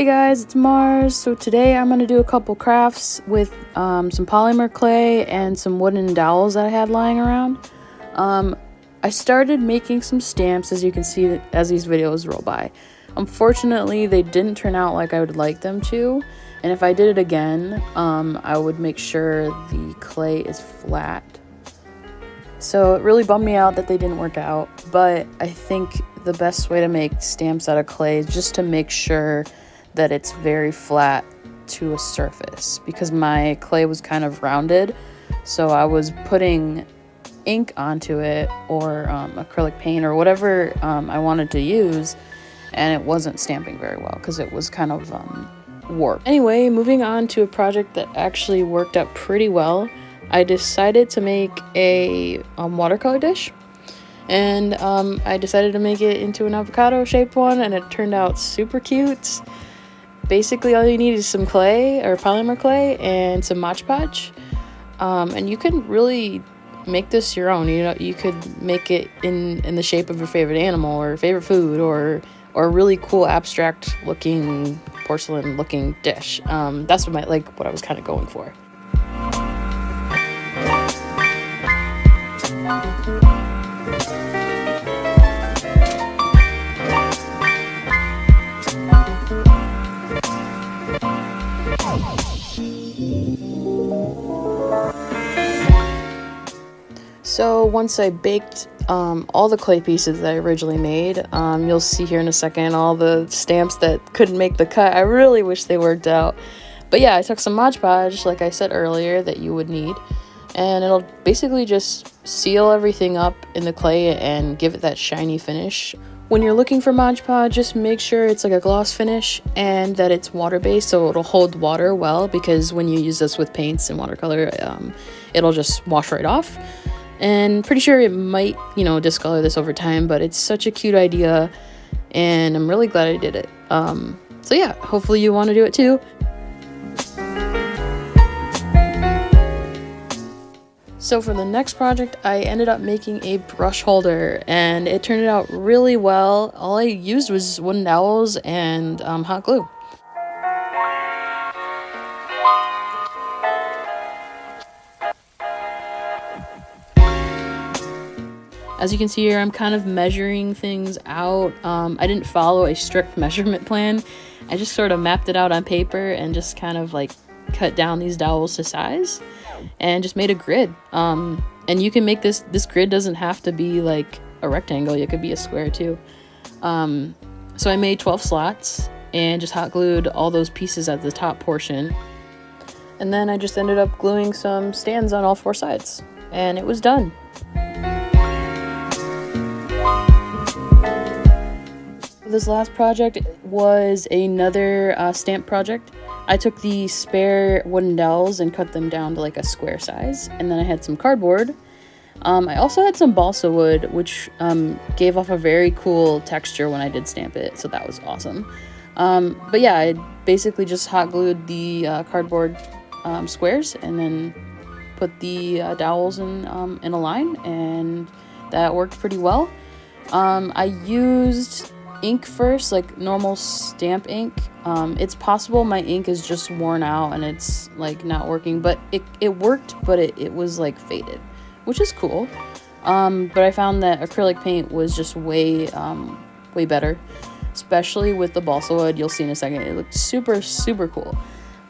Hey guys, it's Mars. So today I'm going to do a couple crafts with some polymer clay and some wooden dowels that I had lying around. I started making some stamps, as you can see as these videos roll by. Unfortunately, they didn't turn out like I would like them to, and if I did it again, I would make sure the clay is flat. So it really bummed me out that they didn't work out, but I think the best way to make stamps out of clay is just to make sure that it's very flat to a surface, because my clay was kind of rounded, so I was putting ink onto it or acrylic paint or whatever I wanted to use, and it wasn't stamping very well because it was kind of warped. Anyway, moving on to a project that actually worked out pretty well. I decided to make a watercolor dish, and I decided to make it into an avocado shaped one, and it turned out super cute. Basically, all you need is some clay or polymer clay and some Mod Podge, and you can really make this your own. You know, you could make it in the shape of your favorite animal or favorite food, or a really cool abstract looking porcelain looking dish. That's what I was kind of going for. So once I baked all the clay pieces that I originally made, you'll see here in a second all the stamps that couldn't make the cut. I really wish they worked out. But yeah, I took some Mod Podge, like I said earlier, that you would need, and it'll basically just seal everything up in the clay and give it that shiny finish. When you're looking for Mod Podge, just make sure it's like a gloss finish and that it's water-based, so it'll hold water well, because when you use this with paints and watercolor, it'll just wash right off. And pretty sure it might, discolor this over time, but it's such a cute idea, and I'm really glad I did it. So yeah, hopefully you want to do it too. So for the next project, I ended up making a brush holder, and it turned out really well. All I used was wooden dowels and hot glue. As you can see here, I'm kind of measuring things out. I didn't follow a strict measurement plan. I just sort of mapped it out on paper and just kind of like cut down these dowels to size and just made a grid. And you can make this grid doesn't have to be like a rectangle, it could be a square too. So I made 12 slots and just hot glued all those pieces at the top portion. And then I just ended up gluing some stands on all four sides, and it was done. This last project was another stamp project. I took the spare wooden dowels and cut them down to like a square size, and then I had some cardboard. I also had some balsa wood, which gave off a very cool texture when I did stamp it, so that was awesome. But yeah, I basically just hot glued the cardboard squares and then put the dowels in a line, and that worked pretty well. I used ink first, like normal stamp ink. It's possible my ink is just worn out and it's like not working, but it worked, but it was like faded, which is cool. But I found that acrylic paint was just way better, especially with the balsa wood. You'll see in a second, it looked super cool.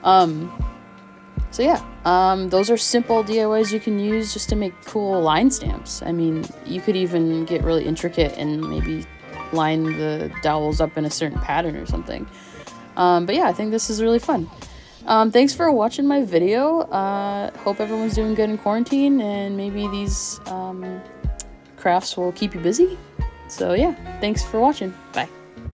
So yeah, those are simple DIYs you can use just to make cool line stamps. I mean, you could even get really intricate and maybe line the dowels up in a certain pattern or something. But yeah, I think this is really fun. Thanks for watching my video. Hope everyone's doing good in quarantine, and maybe these crafts will keep you busy. So yeah, thanks for watching. Bye.